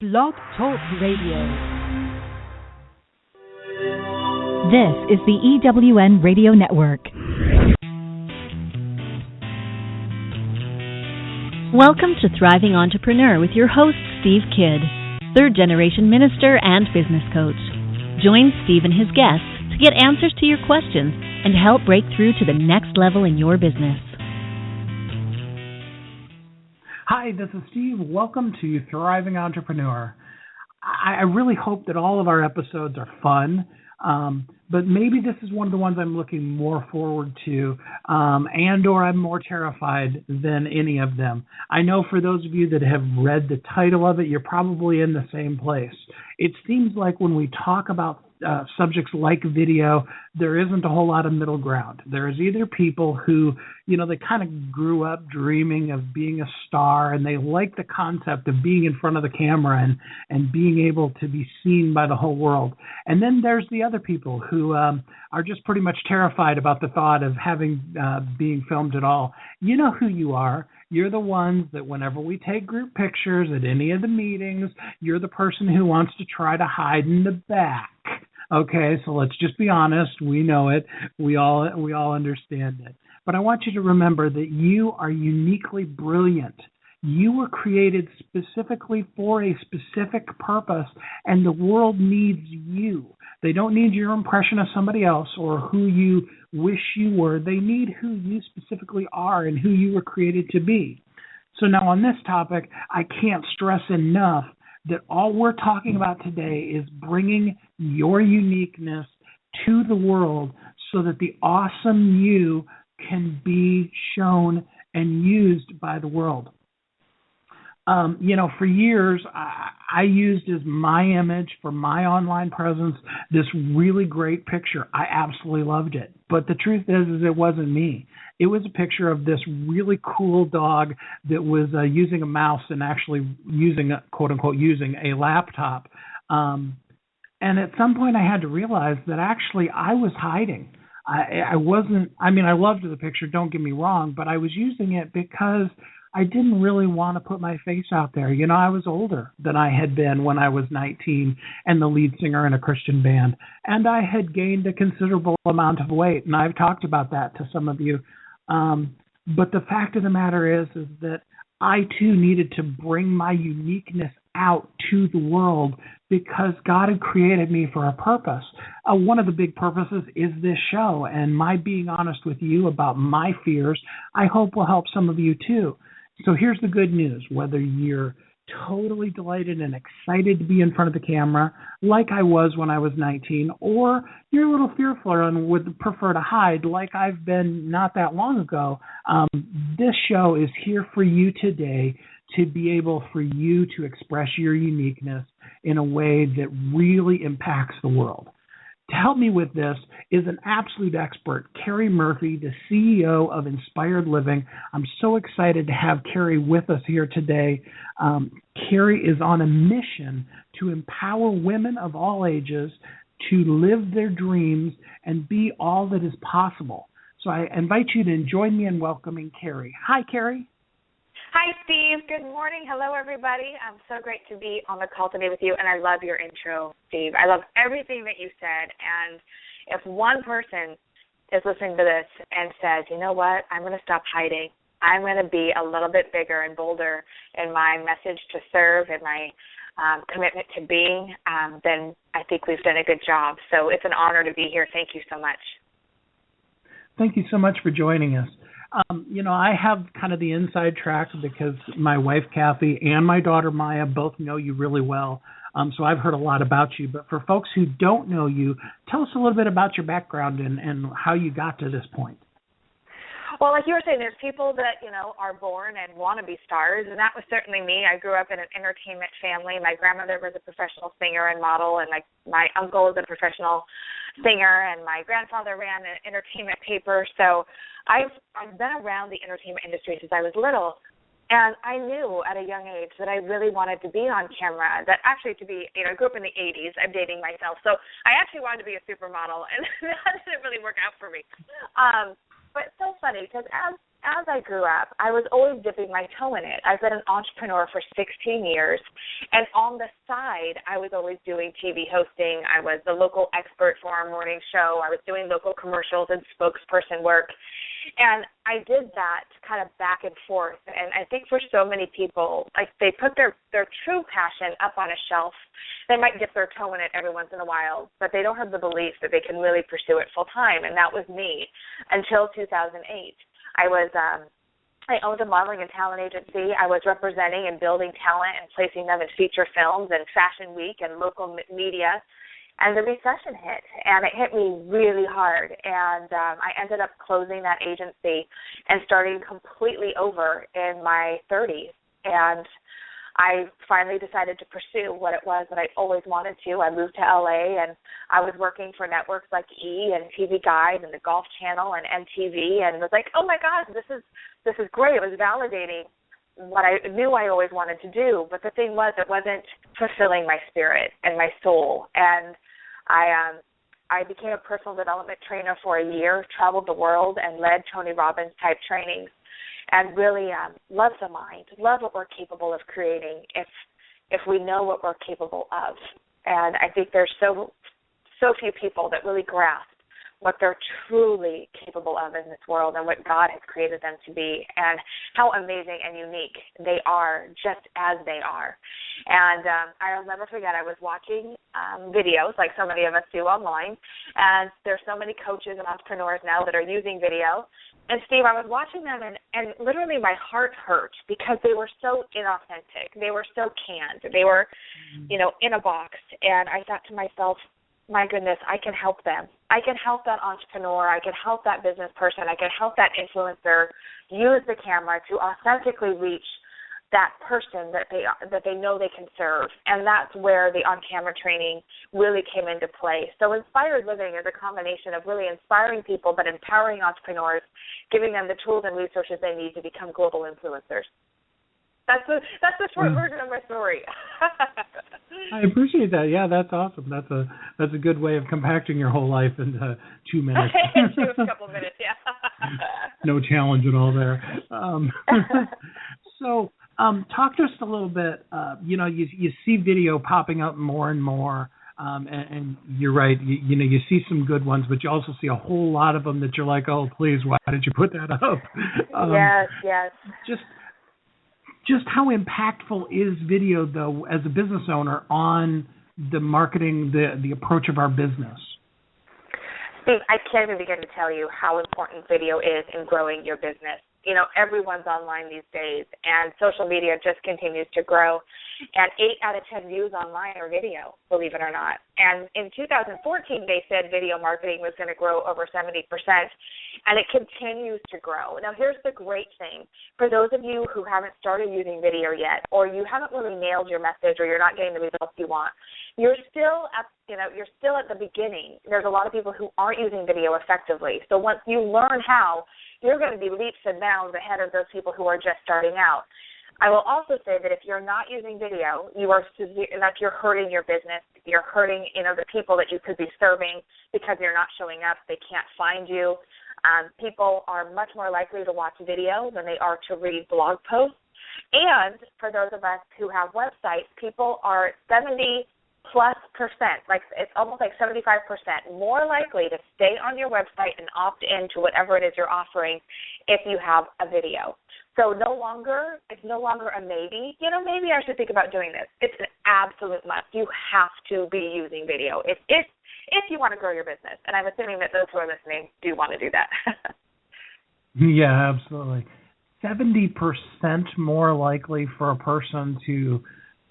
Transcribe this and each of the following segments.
Blog Talk Radio. This is the EWN Radio Network. Welcome to Thriving Entrepreneur with your host, Steve Kidd, third-generation minister and business coach. Join Steve and his guests to get answers to your questions and help break through to the next level in your business. Hi, this is Steve. Welcome to Thriving Entrepreneur. I really hope that all of our episodes are fun, but maybe this is one of the ones I'm looking more forward to, or I'm more terrified than any of them. I know for those of you that have read the title of it, you're probably in the same place. It seems like when we talk about subjects like video, there isn't a whole lot of middle ground. There's either people who, they kind of grew up dreaming of being a star and they like the concept of being in front of the camera and being able to be seen by the whole world. And then there's the other people who are just pretty much terrified about the thought of being filmed at all. You know who you are. You're the ones that whenever we take group pictures at any of the meetings, you're the person who wants to try to hide in the back. Okay, so let's just be honest. We know it. We all understand it. But I want you to remember that you are uniquely brilliant. You were created specifically for a specific purpose, and the world needs you. They don't need your impression of somebody else or who you wish you were. They need who you specifically are and who you were created to be. So now on this topic, I can't stress enough that all we're talking about today is bringing your uniqueness to the world so that the awesome you can be shown and used by the world. For years, I used as my image for my online presence this really great picture. I absolutely loved it. But the truth is it wasn't me. It was a picture of this really cool dog that was using a mouse and actually using, quote unquote, using a laptop. And at some point I had to realize that actually I was hiding. I loved the picture, don't get me wrong, but I was using it because I didn't really want to put my face out there. I was older than I had been when I was 19 and the lead singer in a Christian band. And I had gained a considerable amount of weight, and I've talked about that to some of you. But the fact of the matter is that I, too, needed to bring my uniqueness out to the world because God had created me for a purpose. One of the big purposes is this show, and my being honest with you about my fears, I hope will help some of you, too. So here's the good news. Whether you're totally delighted and excited to be in front of the camera, like I was when I was 19, or you're a little fearful and would prefer to hide, like I've been not that long ago, this show is here for you today to be able for you to express your uniqueness in a way that really impacts the world. To help me with this is an absolute expert, Carrie Murphy, the CEO of Inspired Living. I'm so excited to have Carrie with us here today. Carrie is on a mission to empower women of all ages to live their dreams and be all that is possible. So I invite you to join me in welcoming Carrie. Hi, Carrie. Hi, Steve. Good morning. Hello, everybody. I'm so great to be on the call today with you, and I love your intro, Steve. I love everything that you said, and if one person is listening to this and says, you know what, I'm going to stop hiding. I'm going to be a little bit bigger and bolder in my message to serve and my commitment to being, then I think we've done a good job. So it's an honor to be here. Thank you so much. Thank you so much for joining us. I have kind of the inside track because my wife, Kathy, and my daughter, Maya, both know you really well. So I've heard a lot about you. But for folks who don't know you, tell us a little bit about your background and how you got to this point. Well, like you were saying, there's people that, are born and want to be stars, and that was certainly me. I grew up in an entertainment family. My grandmother was a professional singer and model, and my uncle was a professional singer, and my grandfather ran an entertainment paper. So I've been around the entertainment industry since I was little, and I knew at a young age that I really wanted to be on camera, that actually to be, I grew up in the 80s. I'm dating myself. So I actually wanted to be a supermodel, and that didn't really work out for me. But it's so funny because as as I grew up, I was always dipping my toe in it. I've been an entrepreneur for 16 years, and on the side, I was always doing TV hosting. I was the local expert for our morning show. I was doing local commercials and spokesperson work, and I did that kind of back and forth. And I think for so many people, like they put their true passion up on a shelf. They might dip their toe in it every once in a while, but they don't have the belief that they can really pursue it full time, and that was me until 2008. I owned a modeling and talent agency. I was representing and building talent and placing them in feature films and Fashion Week and local media. And the recession hit, and it hit me really hard. And I ended up closing that agency and starting completely over in my 30s. And I finally decided to pursue what it was that I always wanted to. I moved to LA, and I was working for networks like E! and TV Guide and the Golf Channel and MTV, and was like, oh my gosh, this is great. It was validating what I knew I always wanted to do. But the thing was, it wasn't fulfilling my spirit and my soul. And I became a personal development trainer for a year, traveled the world, and led Tony Robbins type trainings. And really love the mind, love what we're capable of creating if we know what we're capable of. And I think there's so few people that really grasp what they're truly capable of in this world and what God has created them to be, and how amazing and unique they are just as they are. And I'll never forget, I was watching videos like so many of us do online, and there's so many coaches and entrepreneurs now that are using video. And, Steve, I was watching them, and literally my heart hurt because they were so inauthentic. They were so canned. They were, in a box. And I thought to myself, my goodness, I can help them. I can help that entrepreneur. I can help that business person. I can help that influencer use the camera to authentically reach that person that they know they can serve. And that's where the on-camera training really came into play. So inspired living is a combination of really inspiring people but empowering entrepreneurs, giving them the tools and resources they need to become global influencers. That's the short version of my story. I appreciate that. Yeah, that's awesome. That's a good way of compacting your whole life into 2 minutes. Into a couple of minutes, yeah. No challenge at all there. So, talk to us a little bit. You see video popping up more and more, and you're right. You see some good ones, but you also see a whole lot of them that you're like, oh, please, why did you put that up? Yes. Just how impactful is video, though, as a business owner on the marketing, the approach of our business? Steve, I can't even begin to tell you how important video is in growing your business. Everyone's online these days, and social media just continues to grow. And 8 out of 10 views online are video, believe it or not. And in 2014, they said video marketing was going to grow over 70%, and it continues to grow. Now, here's the great thing. For those of you who haven't started using video yet, or you haven't really nailed your message, or you're not getting the results you want, you're still at the beginning. There's a lot of people who aren't using video effectively. So once you learn how, you're going to be leaps and bounds ahead of those people who are just starting out. I will also say that if you're not using video, you're hurting your business. You're hurting, the people that you could be serving because you're not showing up. They can't find you. People are much more likely to watch video than they are to read blog posts. And for those of us who have websites, people are 70+%, like it's almost like 75% more likely to stay on your website and opt into whatever it is you're offering if you have a video. So it's no longer a maybe. Maybe I should think about doing this. It's an absolute must. You have to be using video if you want to grow your business. And I'm assuming that those who are listening do want to do that. Yeah, absolutely. 70% more likely for a person to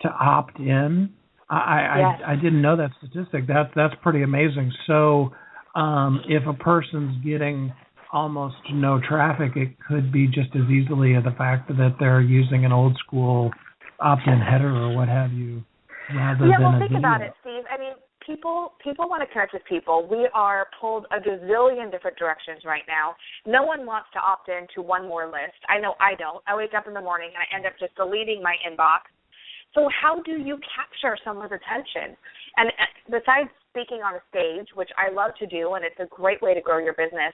opt in. I didn't know that statistic. That's pretty amazing. So if a person's getting almost no traffic, it could be just as easily the fact that they're using an old school opt-in header or what have you, rather than a video. Think about it, Steve. I mean, people want to connect with people. We are pulled a gazillion different directions right now. No one wants to opt in to one more list. I know I don't. I wake up in the morning and I end up just deleting my inbox. So how do you capture someone's attention? And besides speaking on a stage, which I love to do, and it's a great way to grow your business.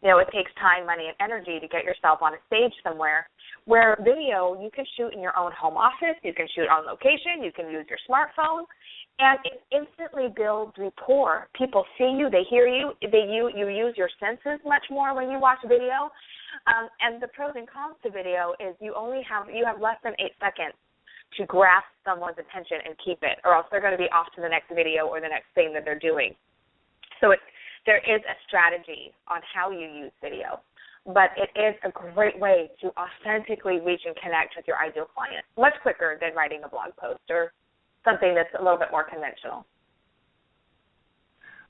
You know, it takes time, money, and energy to get yourself on a stage somewhere. Where video, you can shoot in your own home office, you can shoot on location, you can use your smartphone, and it instantly builds rapport. People see you, they hear you, you use your senses much more when you watch video. And the pros and cons to video is you have less than 8 seconds to grasp someone's attention and keep it, or else they're going to be off to the next video or the next thing that they're doing. So there is a strategy on how you use video, but it is a great way to authentically reach and connect with your ideal client, much quicker than writing a blog post or something that's a little bit more conventional.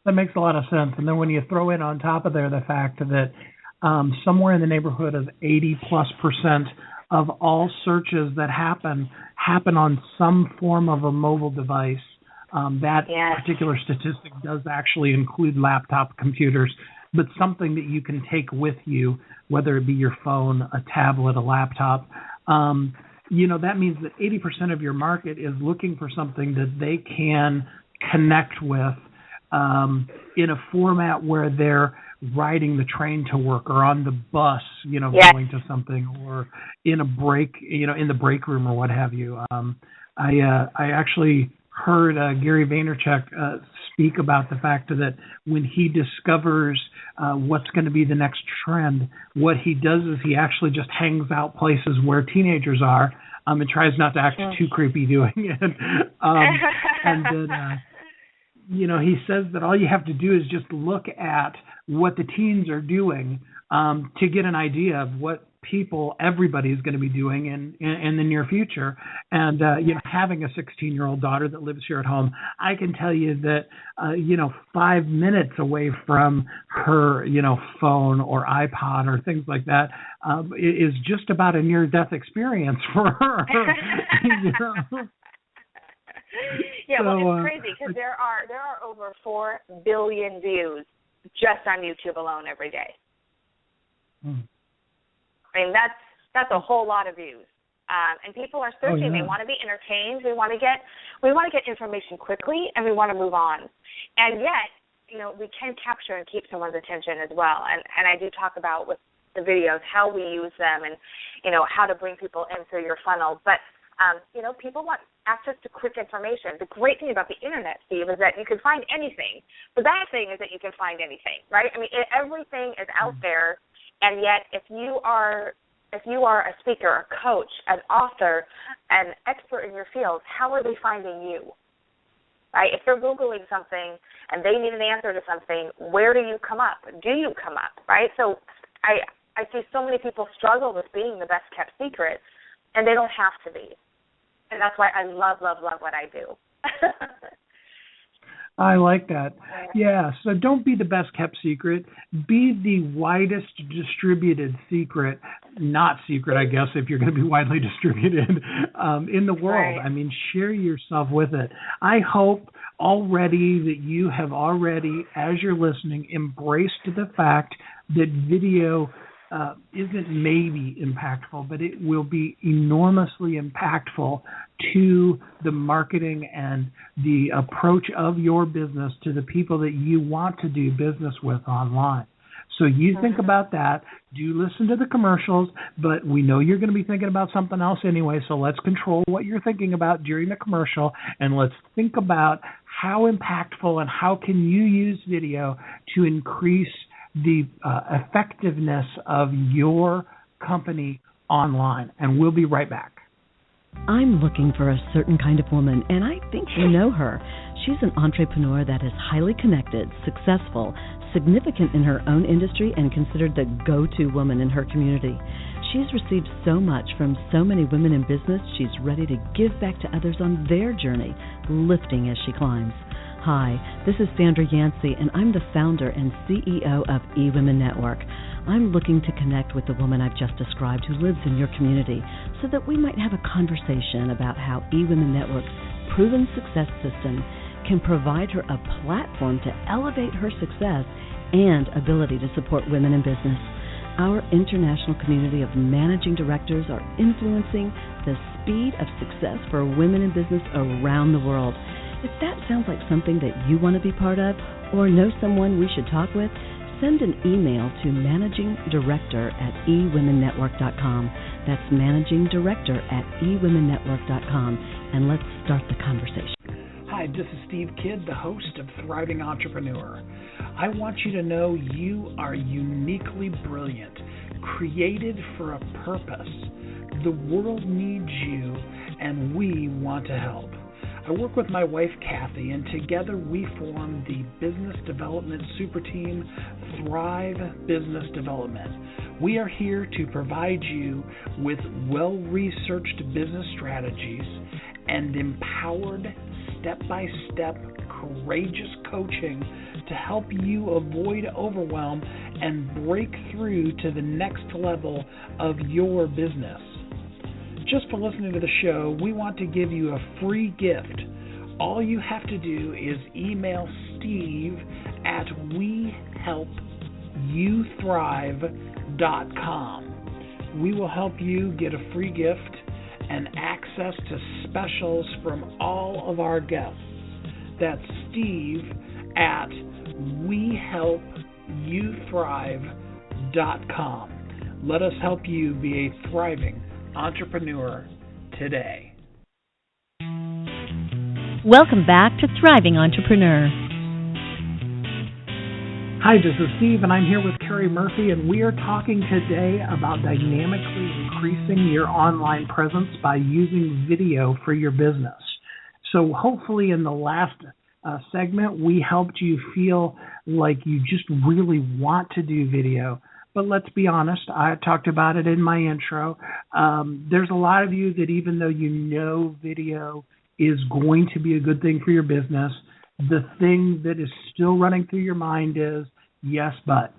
That makes a lot of sense. And then when you throw in on top of there the fact that somewhere in the neighborhood of 80+% of all searches that happen on some form of a mobile device. That particular statistic does actually include laptop computers, but something that you can take with you, whether it be your phone, a tablet, a laptop. That means that 80% of your market is looking for something that they can connect with in a format where they're riding the train to work or on the bus, going to something, or in a break, in the break room or what have you. I actually heard Gary Vaynerchuk speak about the fact that when he discovers what's going to be the next trend, what he does is he actually just hangs out places where teenagers are and tries not to act too creepy doing it. And then, he says that all you have to do is just look at what the teens are doing to get an idea of what everybody is going to be doing in the near future. And, having a 16-year-old daughter that lives here at home, I can tell you that, 5 minutes away from her, phone or iPod or things like that is just about a near-death experience for her. Yeah, well, it's crazy because there are over 4 billion views just on YouTube alone every day. I mean, that's a whole lot of views, and people are searching. They want to be entertained. We want to get information quickly, and we want to move on. And yet, we can capture and keep someone's attention as well. And I do talk about with the videos how we use them, and how to bring people in through your funnel. But people want access to quick information. The great thing about the internet, Steve, is that you can find anything. The bad thing is that you can find anything, right? I mean, everything is out there, and yet if you are a speaker, a coach, an author, an expert in your field, how are they finding you? Right? If they're Googling something and they need an answer to something, where do you come up? Do you come up? Right? So I see so many people struggle with being the best kept secret, and they don't have to be. And that's why I love, love, love what I do. I like that. Yeah, so don't be the best kept secret. Be the widest distributed secret, not secret, I guess, if you're going to be widely distributed in the world. Right. I mean, share yourself with it. I hope already that you have already, as you're listening, embraced the fact that video isn't maybe impactful, but it will be enormously impactful to the marketing and the approach of your business to the people that you want to do business with online. So you think about that. Do listen to the commercials, but we know you're going to be thinking about something else anyway, so let's control what you're thinking about during the commercial, and let's think about how impactful and how can you use video to increase the effectiveness of your company online. And we'll be right back. I'm looking for a certain kind of woman, and I think you know her. She's an entrepreneur that is highly connected, successful, significant in her own industry, and considered the go-to woman in her community. She's received so much from so many women in business, she's ready to give back to others on their journey, lifting as she climbs. Hi, this is Sandra Yancey, and I'm the founder and CEO of eWomen Network. I'm looking to connect with the woman I've just described who lives in your community so that we might have a conversation about how eWomen Network's proven success system can provide her a platform to elevate her success and ability to support women in business. Our international community of managing directors are influencing the speed of success for women in business around the world. If that sounds like something that you want to be part of or know someone we should talk with, send an email to managingdirector@eWomenNetwork.com. That's managingdirector@eWomenNetwork.com, and let's start the conversation. Hi, this is Steve Kidd, the host of Thriving Entrepreneur. I want you to know you are uniquely brilliant, created for a purpose. The world needs you, and we want to help. I work with my wife, Kathy, and together we form the business development super team, Thrive Business Development. We are here to provide you with well-researched business strategies and empowered, step-by-step, courageous coaching to help you avoid overwhelm and break through to the next level of your business. Just for listening to the show, we want to give you a free gift. All you have to do is email Steve at wehelpyouthrive.com. We will help you get a free gift and access to specials from all of our guests. That's Steve at wehelpyouthrive.com. Let us help you be a thriving entrepreneur today. Welcome back to Thriving Entrepreneur. Hi, this is Steve, and I'm here with Carrie Murphy, and we are talking today about dynamically increasing your online presence by using video for your business. So hopefully in the last segment, we helped you feel like you just really want to do video. But let's be honest, I talked about it in my intro. There's a lot of you that even though you know video is going to be a good thing for your business, the thing that is still running through your mind is, yes, but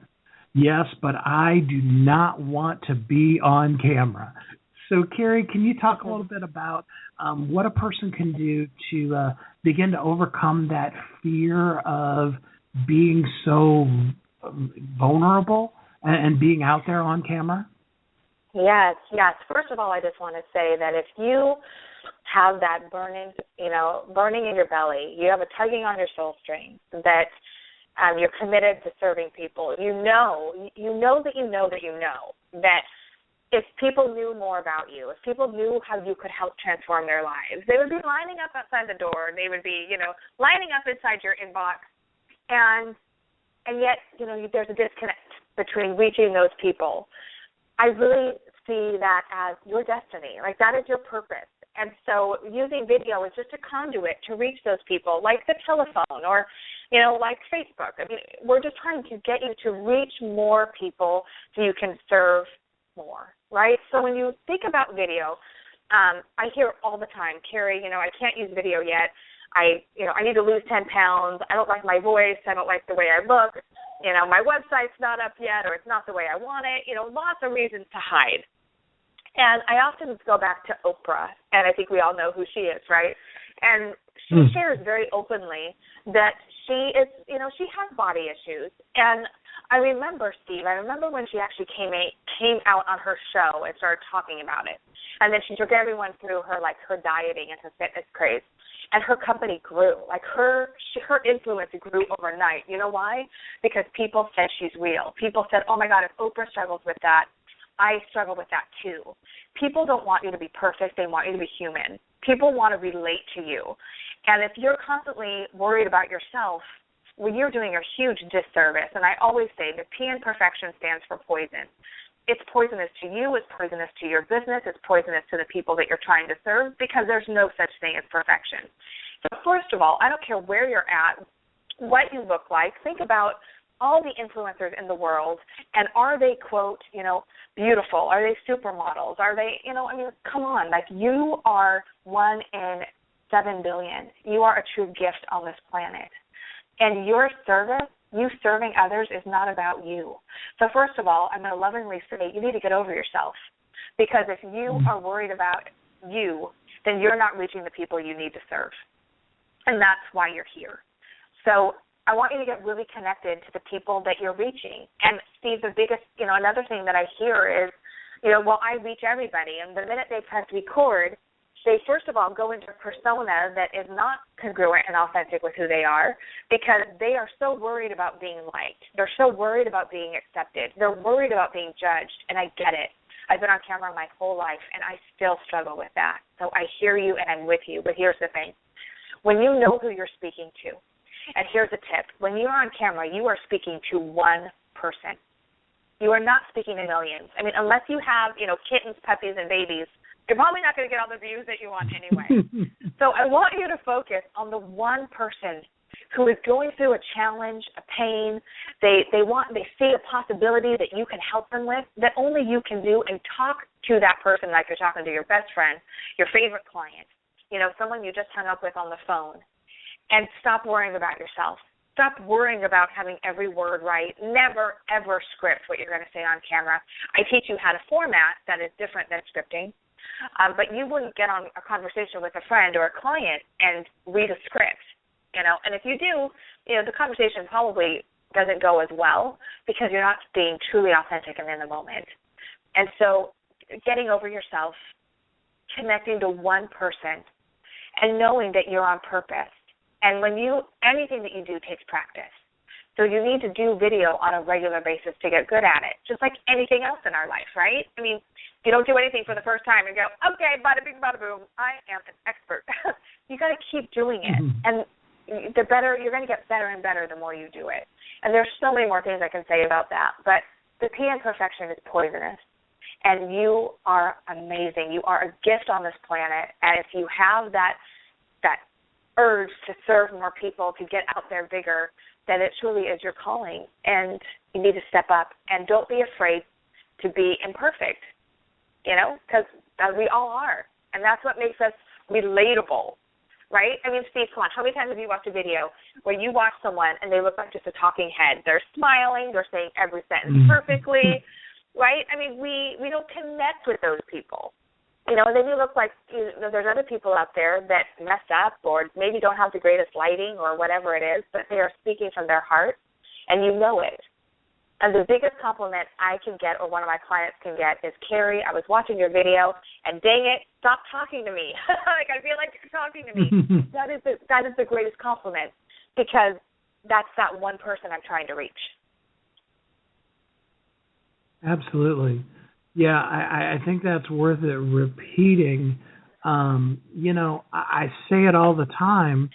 I do not want to be on camera. So, Carrie, can you talk a little bit about what a person can do to begin to overcome that fear of being so vulnerable and being out there on camera? Yes. First of all, I just want to say that if you have that burning in your belly, you have a tugging on your soul string, that you're committed to serving people, you know that if people knew more about you, if people knew how you could help transform their lives, they would be lining up outside the door. They would be, lining up inside your inbox. And yet, there's a disconnect between reaching those people. I really see that as your destiny. Like, that is your purpose. And so using video is just a conduit to reach those people, like the telephone or, like Facebook. I mean, we're just trying to get you to reach more people so you can serve more, right? So when you think about video, I hear all the time, Carrie, I can't use video yet. I need to lose 10 pounds. I don't like my voice. I don't like the way I look. My website's not up yet, or it's not the way I want it. Lots of reasons to hide. And I often go back to Oprah, and I think we all know who she is, right? And she shares very openly that she is, she has body issues. And I remember, Steve, when she actually came out on her show and started talking about it. And then she took everyone through her dieting and her fitness craze. And her company grew. Her influence grew overnight. You know why? Because people said she's real. People said, oh, my God, if Oprah struggles with that, I struggle with that too. People don't want you to be perfect. They want you to be human. People want to relate to you. And if you're constantly worried about yourself, well, you're doing a huge disservice. And I always say that P in perfection stands for poison. It's poisonous to you. It's poisonous to your business. It's poisonous to the people that you're trying to serve, because there's no such thing as perfection. So first of all, I don't care where you're at, what you look like. Think about all the influencers in the world, and are they, quote, beautiful? Are they supermodels? Are they, come on. You are 1 in 7 billion. You are a true gift on this planet. And your service, you serving others, is not about you. So first of all, I'm going to lovingly say you need to get over yourself, because if you are worried about you, then you're not reaching the people you need to serve. And that's why you're here. So I want you to get really connected to the people that you're reaching. And Steve, the biggest, another thing that I hear is, well, I reach everybody. And the minute they press record, they first of all go into a persona that is not congruent and authentic with who they are, because they are so worried about being liked. They're so worried about being accepted. They're worried about being judged, and I get it. I've been on camera my whole life, and I still struggle with that. So I hear you, and I'm with you. But here's the thing. When you know who you're speaking to, and here's a tip. When you're on camera, you are speaking to one person. You are not speaking to millions. I mean, unless you have, kittens, puppies, and babies, you're probably not going to get all the views that you want anyway. So I want you to focus on the one person who is going through a challenge, a pain. They see a possibility that you can help them with that only you can do, and talk to that person like you're talking to your best friend, your favorite client, someone you just hung up with on the phone, and stop worrying about yourself. Stop worrying about having every word right. Never, ever script what you're going to say on camera. I teach you how to format that is different than scripting, but you wouldn't get on a conversation with a friend or a client and read a script, And if you do, the conversation probably doesn't go as well because you're not being truly authentic and in the moment. And so getting over yourself, connecting to one person, and knowing that you're on purpose. And anything that you do takes practice. So you need to do video on a regular basis to get good at it, just like anything else in our life, right? I mean, you don't do anything for the first time and go, okay, bada bing, bada boom, I am an expert. You got to keep doing it. And you're going to get better and better the more you do it. And there's so many more things I can say about that. But the P in perfection is poisonous. And you are amazing. You are a gift on this planet. And if you have that urge to serve more people, to get out there bigger, then it truly is your calling, and you need to step up. And don't be afraid to be imperfect, because we all are, and that's what makes us relatable, right? I mean, Steve, come on, how many times have you watched a video where you watch someone and they look like just a talking head? They're smiling, they're saying every sentence perfectly, right? I mean, we don't connect with those people. They may look like there's other people out there that mess up or maybe don't have the greatest lighting or whatever it is, but they are speaking from their heart, and you know it. And the biggest compliment I can get, or one of my clients can get, is, Carrie, I was watching your video, and dang it, stop talking to me. Like, I feel like you're talking to me. That is the greatest compliment, because that's that one person I'm trying to reach. Absolutely. Yeah, I think that's worth it repeating. I say it all the time,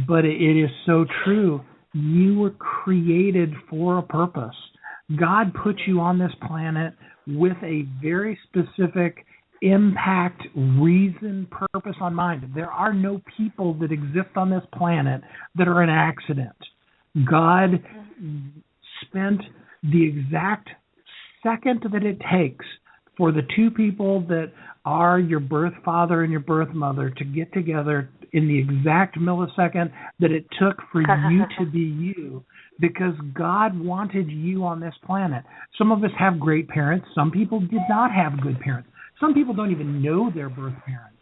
but it is so true. You were created for a purpose. God put you on this planet with a very specific impact, reason, purpose on mind. There are no people that exist on this planet that are an accident. God spent the exact second that it takes for the two people that are your birth father and your birth mother to get together in the exact millisecond that it took for you to be you, because God wanted you on this planet. Some of us have great parents. Some people did not have good parents. Some people don't even know their birth parents.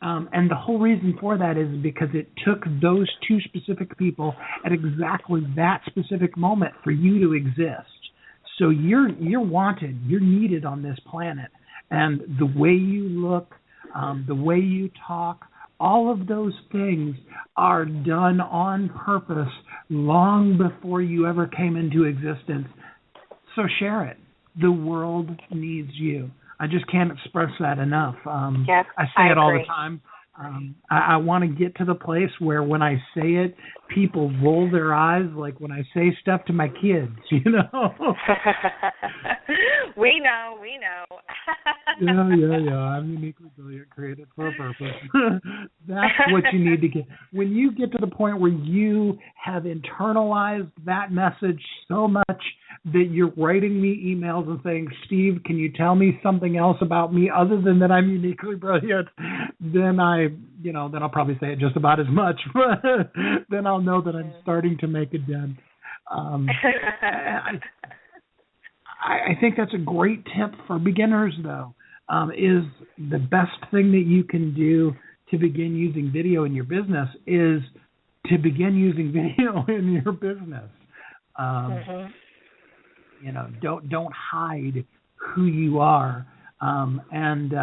And the whole reason for that is because it took those two specific people at exactly that specific moment for you to exist. So you're wanted, you're needed on this planet. And the way you look, the way you talk, all of those things are done on purpose long before you ever came into existence. So share it. The world needs you. I just can't express that enough. Yes, I say it all the time. I want to get to the place where when I say it, people roll their eyes like when I say stuff to my kids, We know. Yeah. I'm uniquely brilliant, created for a purpose. That's what you need to get. When you get to the point where you have internalized that message so much that you're writing me emails and saying, Steve, can you tell me something else about me other than that I'm uniquely brilliant? Then I'll probably say it just about as much, but then I'll know that I'm starting to make a dent. I think that's a great tip for beginners, though, is the best thing that you can do to begin using video in your business is to begin using video in your business. Don't hide who you are, and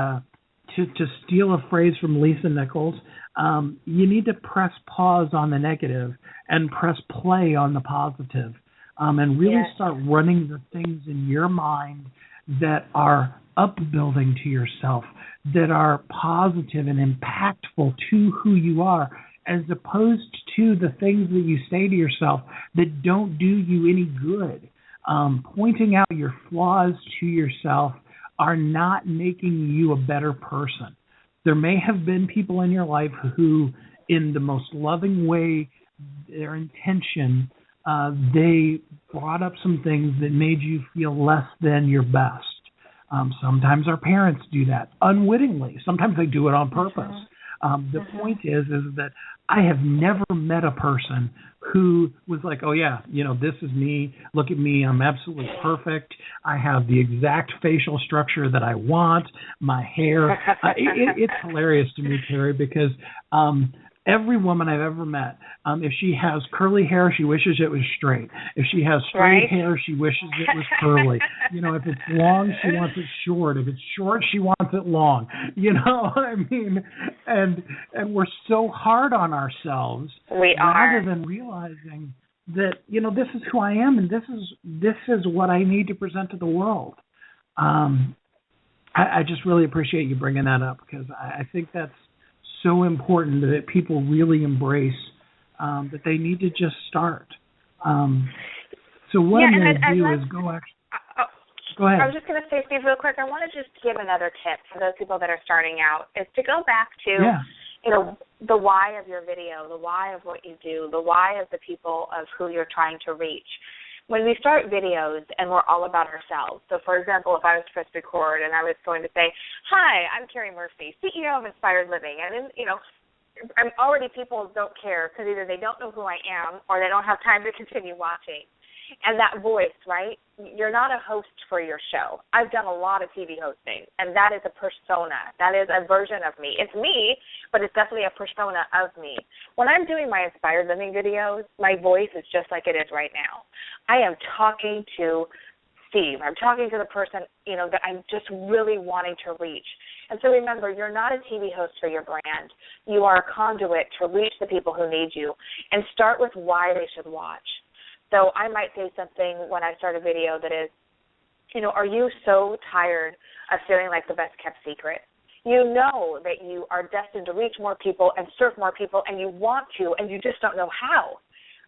to steal a phrase from Lisa Nichols, you need to press pause on the negative and press play on the positive, and really start running the things in your mind that are upbuilding to yourself, that are positive and impactful to who you are, as opposed to the things that you say to yourself that don't do you any good. Pointing out your flaws to yourself are not making you a better person. There may have been people in your life who, in the most loving way, their intention, they brought up some things that made you feel less than your best. Sometimes our parents do that unwittingly. Sometimes they do it on purpose. The point is that I have never met a person who was like, oh, yeah, this is me. Look at me. I'm absolutely perfect. I have the exact facial structure that I want. My hair. It's hilarious to me, Terry, because every woman I've ever met, if she has curly hair, she wishes it was straight. If she has straight hair, she wishes it was curly. If it's long, she wants it short. If it's short, she wants it long. And we're so hard on ourselves. We are. Rather than realizing that, this is who I am and this is what I need to present to the world. I just really appreciate you bringing that up, because I think that's so important that people really embrace that they need to just start. So what I'm going to do is go ahead. I was just going to say, Steve, real quick, I want to just give another tip for those people that are starting out, is to go back to, the why of your video, the why of what you do, the why of the people of who you're trying to reach. When we start videos and we're all about ourselves, so for example, if I was to press record and I was going to say, hi, I'm Carrie Murphy, CEO of Inspired Living, and then, I'm already people don't care because either they don't know who I am or they don't have time to continue watching. And that voice, right? You're not a host for your show. I've done a lot of TV hosting, and that is a persona. That is a version of me. It's me, but it's definitely a persona of me. When I'm doing my Inspired Living videos, my voice is just like it is right now. I am talking to Steve. I'm talking to the person, that I'm just really wanting to reach. And so remember, you're not a TV host for your brand. You are a conduit to reach the people who need you, and start with why they should watch. So I might say something when I start a video that is, are you so tired of feeling like the best kept secret? You know that you are destined to reach more people and serve more people, and you want to, and you just don't know how,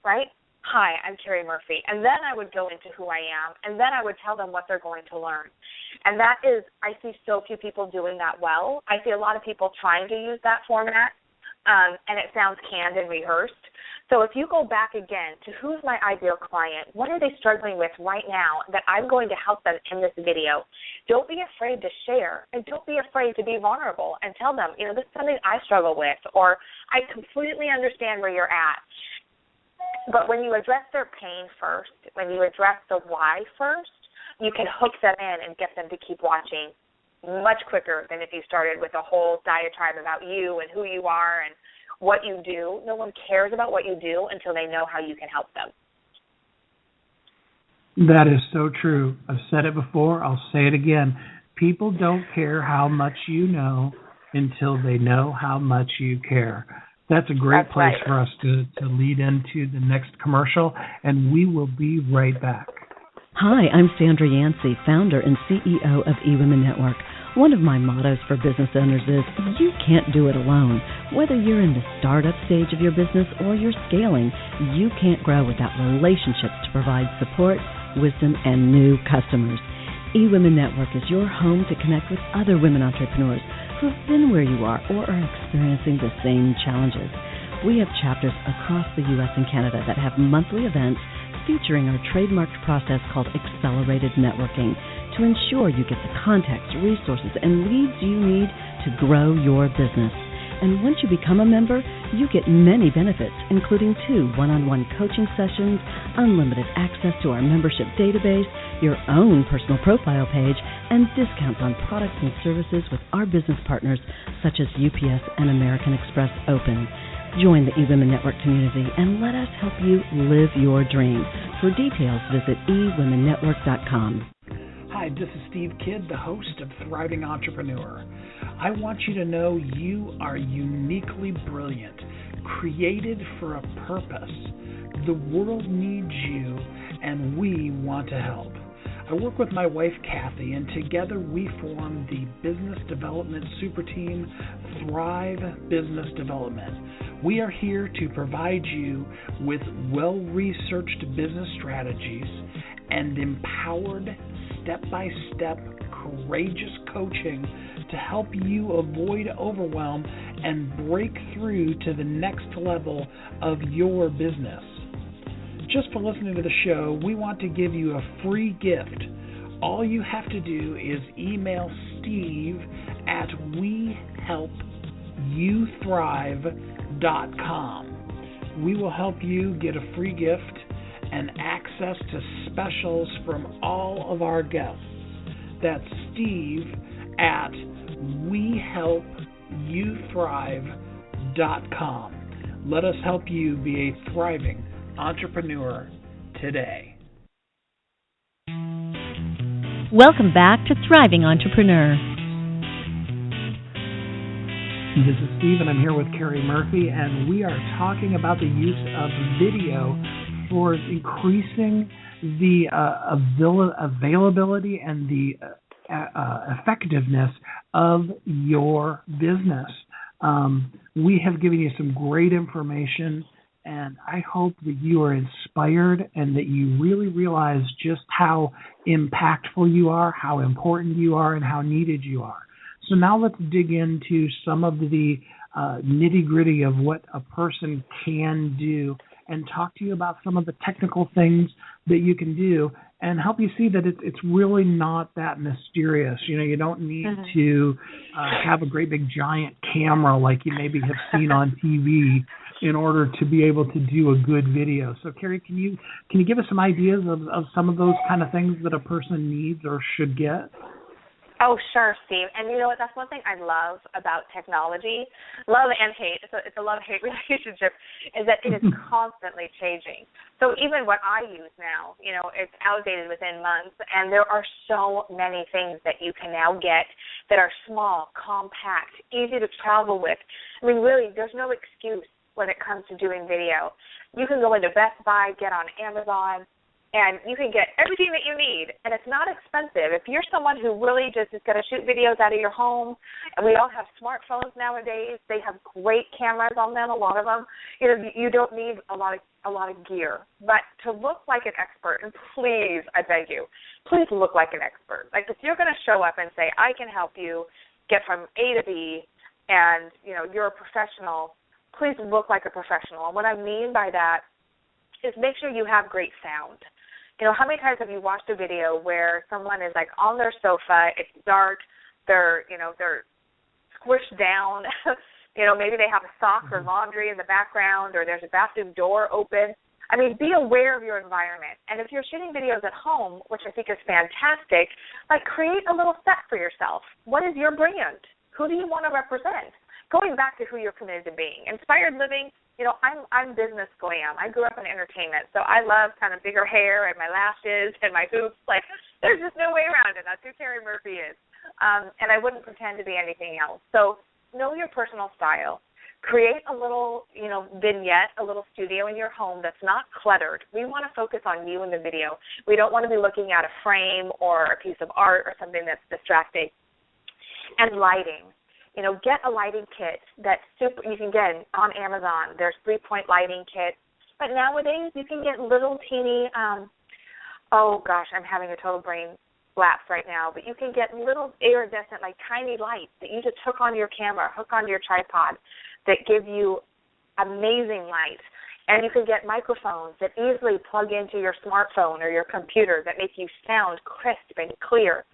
right? Hi, I'm Carrie Murphy. And then I would go into who I am, and then I would tell them what they're going to learn. And that is, I see so few people doing that well. I see a lot of people trying to use that format, and it sounds canned and rehearsed. So if you go back again to who's my ideal client, what are they struggling with right now that I'm going to help them in this video, don't be afraid to share, and don't be afraid to be vulnerable and tell them, this is something I struggle with, or I completely understand where you're at. But when you address their pain first, when you address the why first, you can hook them in and get them to keep watching much quicker than if you started with a whole diatribe about you and who you are and what you do. No one cares about what you do until they know how you can help them. That is so true. I've said it before. I'll say it again. People don't care how much you know until they know how much you care. That's a great place for us to lead into the next commercial, and we will be right back. Hi, I'm Sandra Yancey, founder and CEO of eWomen Network. One of my mottos for business owners is, you can't do it alone. Whether you're in the startup stage of your business or you're scaling, you can't grow without relationships to provide support, wisdom, and new customers. eWomen Network is your home to connect with other women entrepreneurs who have been where you are or are experiencing the same challenges. We have chapters across the U.S. and Canada that have monthly events featuring our trademarked process called Accelerated Networking to ensure you get the context, resources, and leads you need to grow your business. And once you become a member, you get many benefits, including 2 one-on-one coaching sessions, unlimited access to our membership database, your own personal profile page, and discounts on products and services with our business partners such as UPS and American Express Open. Join the eWomen Network community and let us help you live your dream. For details, visit eWomenNetwork.com. Hi, this is Steve Kidd, the host of Thriving Entrepreneur. I want you to know you are uniquely brilliant, created for a purpose. The world needs you, and we want to help. I work with my wife, Kathy, and together we form the business development super team, Thrive Business Development. We are here to provide you with well-researched business strategies and empowered, step-by-step, courageous coaching to help you avoid overwhelm and break through to the next level of your business. Just for listening to the show, we want to give you a free gift. All you have to do is email Steve at wehelpyouthrive.com. We will help you get a free gift and access to specials from all of our guests. That's Steve at wehelpyouthrive.com. Let us help you be a thriving entrepreneur today. Welcome back to Thriving Entrepreneur. This is Steve, and I'm here with Carrie Murphy, and we are talking about the use of video for increasing the availability and the effectiveness of your business. We have given you some great information, and I hope that you are inspired and that you really realize just how impactful you are, how important you are, and how needed you are. So now let's dig into some of the nitty-gritty of what a person can do and talk to you about some of the technical things that you can do and help you see that it's really not that mysterious. You know, you don't need to have a great big giant camera like you maybe have seen on TV in order to be able to do a good video. So, Carrie, can you give us some ideas of some of those kind of things that a person needs or should get? Oh, sure, Steve. And you know what? That's one thing I love about technology, love and hate. It's a love-hate relationship, is that it is constantly changing. So even what I use now, you know, it's outdated within months, and there are so many things that you can now get that are small, compact, easy to travel with. I mean, really, there's no excuse when it comes to doing video. You can go into Best Buy, get on Amazon, and you can get everything that you need, and it's not expensive. If you're someone who really just is going to shoot videos out of your home, and we all have smartphones nowadays, they have great cameras on them, a lot of them. You know, you don't need a lot of gear. But to look like an expert, and please, I beg you, please look like an expert. Like if you're going to show up and say, I can help you get from A to B, and you know you're a professional, please look like a professional. And what I mean by that is make sure you have great sound. You know, how many times have you watched a video where someone is like on their sofa, it's dark, they're squished down, you know, maybe they have a sock or laundry in the background, or there's a bathroom door open. I mean, be aware of your environment. And if you're shooting videos at home, which I think is fantastic, like create a little set for yourself. What is your brand? Who do you want to represent? Going back to who you're committed to being. Inspired living. You know, I'm business glam. I grew up in entertainment, so I love kind of bigger hair and my lashes and my hoops. Like, there's just no way around it. That's who Carrie Murphy is. And I wouldn't pretend to be anything else. So know your personal style. Create a little, you know, vignette, a little studio in your home that's not cluttered. We want to focus on you in the video. We don't want to be looking at a frame or a piece of art or something that's distracting. And lighting. You know, get a lighting kit that's you can get on Amazon. There's 3-point lighting kits. But nowadays you can get little teeny, I'm having a total brain lapse right now, but you can get little iridescent, like tiny lights that you just hook onto your camera, hook onto your tripod that give you amazing light. And you can get microphones that easily plug into your smartphone or your computer that make you sound crisp and clear.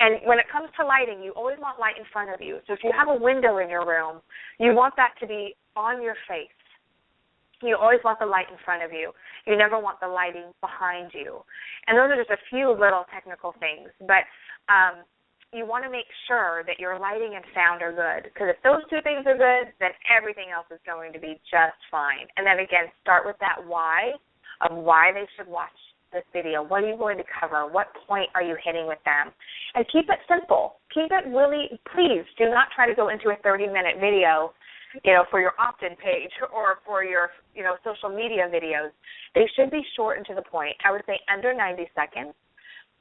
And when it comes to lighting, you always want light in front of you. So if you have a window in your room, you want that to be on your face. You always want the light in front of you. You never want the lighting behind you. And those are just a few little technical things. But you want to make sure that your lighting and sound are good. Because if those two things are good, then everything else is going to be just fine. And then, again, start with that why of why they should watch this video? What are you going to cover? What point are you hitting with them? And keep it simple. Keep it really, please do not try to go into a 30-minute video, for your opt-in page or for your, social media videos. They should be short and to the point. I would say under 90 seconds.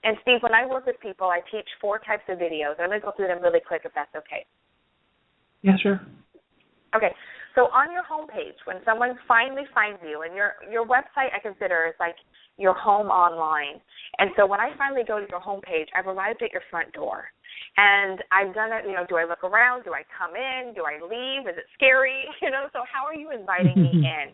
And, Steve, when I work with people, I teach 4 types of videos. I'm going to go through them really quick if that's okay. Yeah, sure. Okay. So on your homepage, when someone finally finds you, and your website I consider is like your home online. And so when I finally go to your homepage, I've arrived at your front door. And I've done it, do I look around? Do I come in? Do I leave? Is it scary? So how are you inviting me in?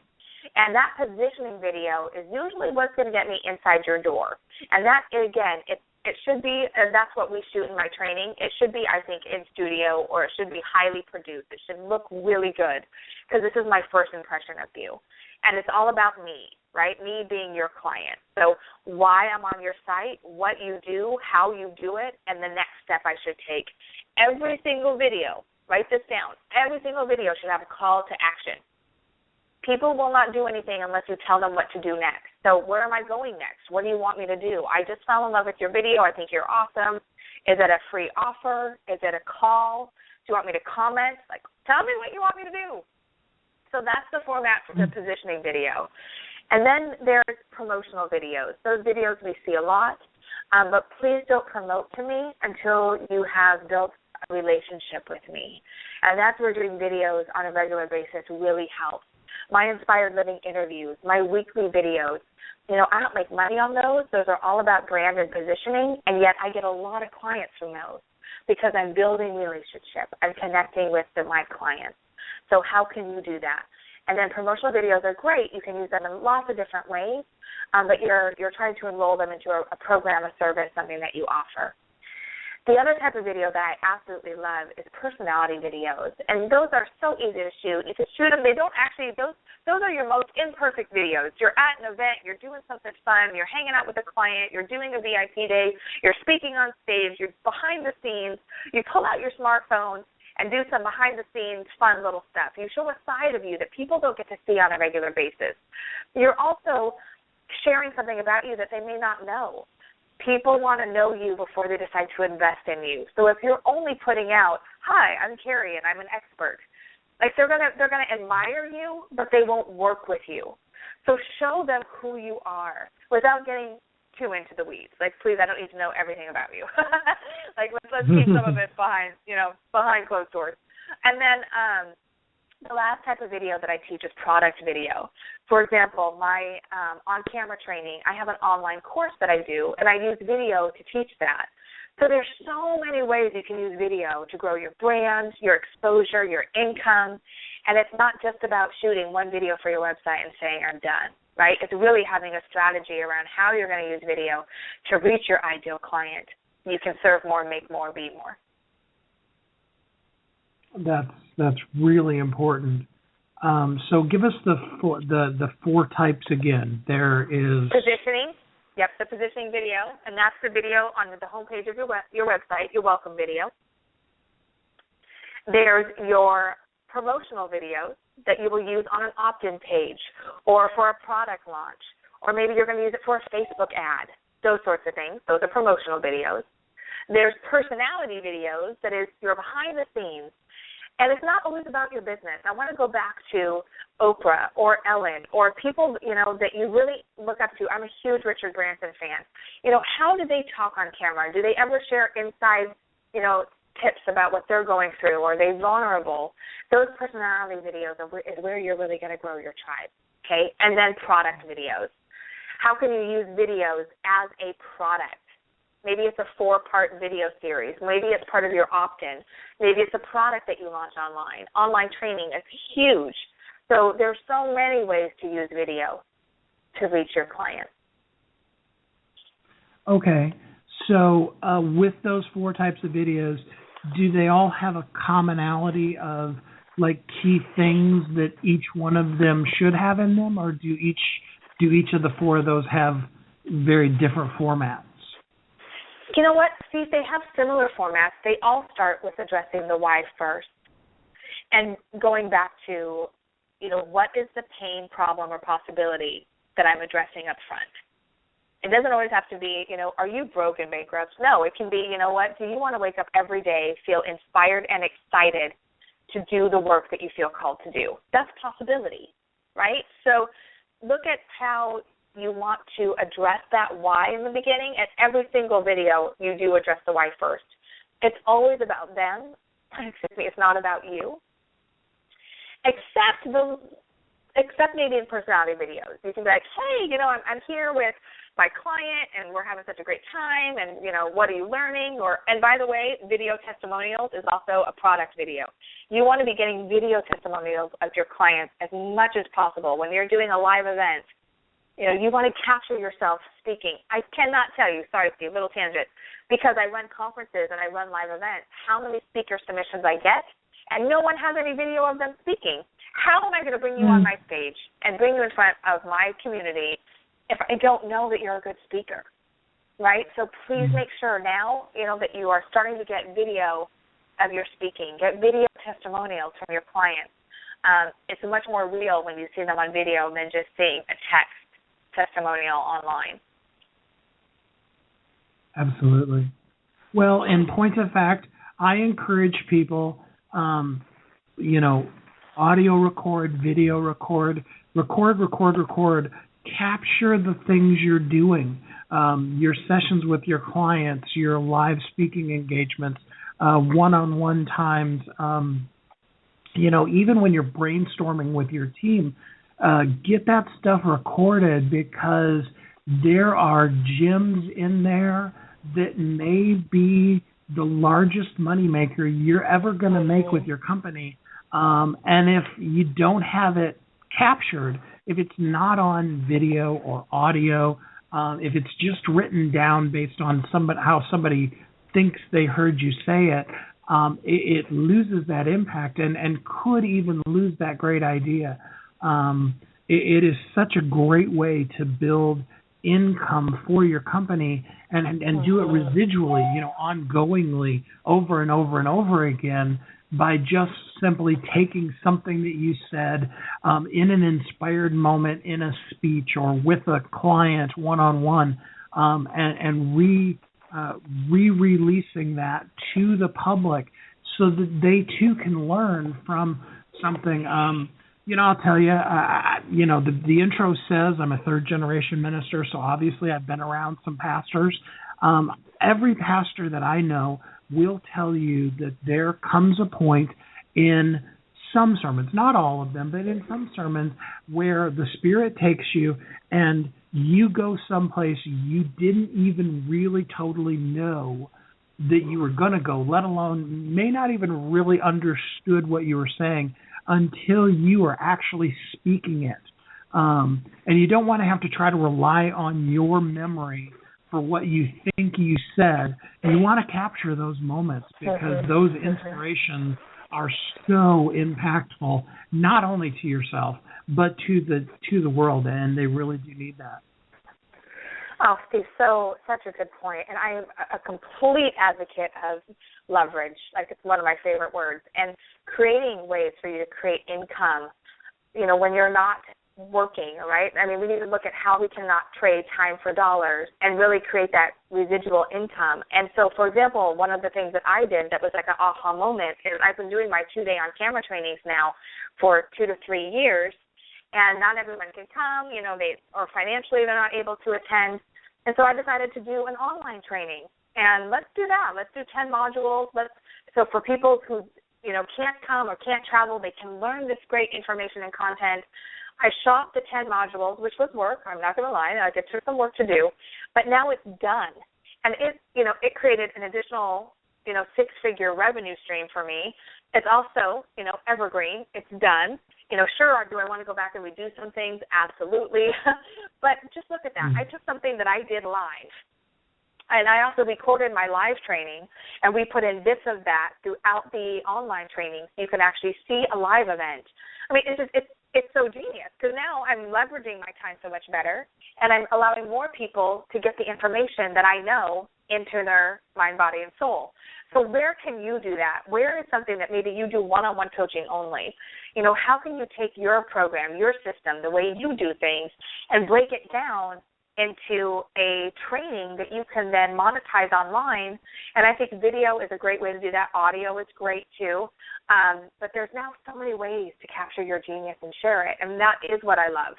And that positioning video is usually what's going to get me inside your door. And that, again, it should be, and that's what we shoot in my training, it should be, I think, in studio, or it should be highly produced. It should look really good, because this is my first impression of you. And it's all about me, right, me being your client. So why I'm on your site, what you do, how you do it, and the next step I should take. Every single video, write this down, every single video should have a call to action. People will not do anything unless you tell them what to do next. So where am I going next? What do you want me to do? I just fell in love with your video. I think you're awesome. Is it a free offer? Is it a call? Do you want me to comment? Like, tell me what you want me to do. So that's the format for the positioning video. And then there's promotional videos. Those videos we see a lot, but please don't promote to me until you have built a relationship with me. And that's where doing videos on a regular basis really helps. My Inspired Living interviews, my weekly videos, I don't make money on those. Those are all about brand and positioning, and yet I get a lot of clients from those because I'm building relationship. I'm connecting with my clients. So how can you do that? And then promotional videos are great. You can use them in lots of different ways, but you're trying to enroll them into a program, a service, something that you offer. The other type of video that I absolutely love is personality videos, and those are so easy to shoot. You can shoot them. They don't actually, those are your most imperfect videos. You're at an event. You're doing something fun. You're hanging out with a client. You're doing a VIP day. You're speaking on stage. You're behind the scenes. You pull out your smartphone and do some behind-the-scenes fun little stuff. You show a side of you that people don't get to see on a regular basis. You're also sharing something about you that they may not know. People want to know you before they decide to invest in you. So if you're only putting out, "Hi, I'm Carrie and I'm an expert," like they're gonna admire you, but they won't work with you. So show them who you are without getting too into the weeds. Like, please, I don't need to know everything about you. Like, let's keep some of it behind closed doors. And then the last type of video that I teach is product video. For example, my on-camera training, I have an online course that I do, and I use video to teach that. So there's so many ways you can use video to grow your brand, your exposure, your income, and it's not just about shooting one video for your website and saying, "I'm done," right? It's really having a strategy around how you're going to use video to reach your ideal client. You can serve more, make more, be more. That's really important. So give us the four types again. There is positioning. Yep, the positioning video, and that's the video on the homepage of your website, your welcome video. There's your promotional videos that you will use on an opt-in page or for a product launch, or maybe you're going to use it for a Facebook ad, those sorts of things. Those are promotional videos. There's personality videos, that is your behind the scenes. And it's not always about your business. I want to go back to Oprah or Ellen or people, that you really look up to. I'm a huge Richard Branson fan. How do they talk on camera? Do they ever share inside, tips about what they're going through? Are they vulnerable? Those personality videos is where you're really going to grow your tribe, okay? And then product videos. How can you use videos as a product? Maybe it's a 4-part video series. Maybe it's part of your opt-in. Maybe it's a product that you launch online. Online training is huge. So there's so many ways to use video to reach your clients. Okay. So with those 4 types of videos, do they all have a commonality of key things that each one of them should have in them, or do each of the 4 of those have very different formats? You know what? See, they have similar formats. They all start with addressing the why first and going back to, what is the pain, problem, or possibility that I'm addressing up front? It doesn't always have to be, are you broke and bankrupt? No, it can be, what, do you want to wake up every day, feel inspired and excited to do the work that you feel called to do? That's a possibility, right? So look at how you want to address that why in the beginning. At every single video, you do address the why first. It's always about them. It's not about you. Except maybe in personality videos. You can be like, hey, I'm here with my client and we're having such a great time and, what are you learning? And by the way, video testimonials is also a product video. You want to be getting video testimonials of your clients as much as possible. When you're doing a live event, you want to capture yourself speaking. I cannot tell you, sorry, Steve, little tangent, because I run conferences and I run live events, how many speaker submissions I get, and no one has any video of them speaking. How am I going to bring you on my stage and bring you in front of my community if I don't know that you're a good speaker, right? So please make sure now, that you are starting to get video of your speaking, get video testimonials from your clients. It's much more real when you see them on video than just seeing a text testimonial online. Absolutely. Well, in point of fact, I encourage people, audio record, video record, capture the things you're doing, your sessions with your clients, your live speaking engagements, one-on-one times, even when you're brainstorming with your team, get that stuff recorded, because there are gems in there that may be the largest moneymaker you're ever going to make with your company. And if you don't have it captured, if it's not on video or audio, if it's just written down based on how somebody thinks they heard you say it, it loses that impact and could even lose that great idea. It is such a great way to build income for your company and do it residually, ongoingly, over and over and over again, by just simply taking something that you said in an inspired moment in a speech or with a client one-on-one, and re-releasing that to the public so that they too can learn from something. I'll tell you, the intro says I'm a third-generation minister, so obviously I've been around some pastors. Every pastor that I know will tell you that there comes a point in some sermons, not all of them, but in some sermons, where the Spirit takes you and you go someplace you didn't even really totally know that you were going to go, let alone may not even really understood what you were saying until you are actually speaking it. And you don't want to have to try to rely on your memory for what you think you said. You want to capture those moments, because those inspirations are so impactful, not only to yourself, but to the world, and they really do need that. Oh, Steve, such a good point. And I am a complete advocate of leverage. Like, it's one of my favorite words. And creating ways for you to create income, when you're not working, right? I mean, we need to look at how we cannot trade time for dollars and really create that residual income. And so, for example, one of the things that I did that was like an aha moment is I've been doing my 2-day on-camera trainings now for 2 to 3 years. And not everyone can come, or financially they're not able to attend. And so I decided to do an online training. And let's do that. Let's do 10 modules. So for people who, can't come or can't travel, they can learn this great information and content. I shot the 10 modules, which was work. I'm not going to lie. It took some work to do. But now it's done. And it created an additional, 6-figure revenue stream for me. It's also, evergreen. It's done. Sure, do I want to go back and redo some things? Absolutely. But just look at that. I took something that I did live, and I also recorded my live training, and we put in bits of that throughout the online training. You can actually see a live event. I mean, it's so genius, because now I'm leveraging my time so much better, and I'm allowing more people to get the information that I know into their mind, body, and soul. So where can you do that? Where is something that maybe you do one-on-one coaching only? How can you take your program, your system, the way you do things, and break it down into a training that you can then monetize online. And I think video is a great way to do that. Audio is great too. But there's now so many ways to capture your genius and share it. And that is what I love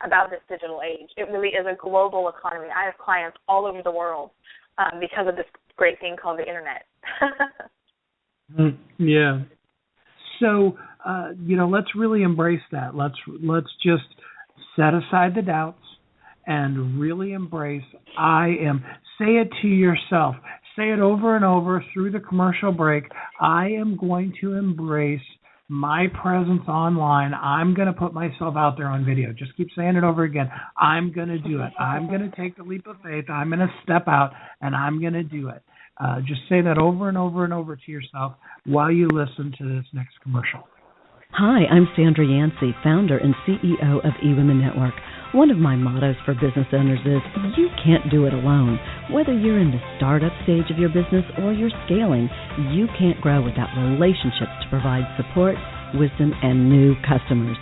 about this digital age. It really is a global economy. I have clients all over the world because of this great thing called the internet. Yeah. So, let's really embrace that. Let's just set aside the doubts and really embrace I am. Say it to yourself. Say it over and over through the commercial break. I am going to embrace my presence online. I'm going to put myself out there on video. Just keep saying it over again. I'm going to do it. I'm going to take the leap of faith. I'm going to step out, and I'm going to do it. Just say that over and over and over to yourself while you listen to this next commercial. Hi, I'm Sandra Yancey, founder and CEO of eWomen Network. One of my mottos for business owners is you can't do it alone. Whether you're in the startup stage of your business or you're scaling, you can't grow without relationships to provide support, wisdom, and new customers.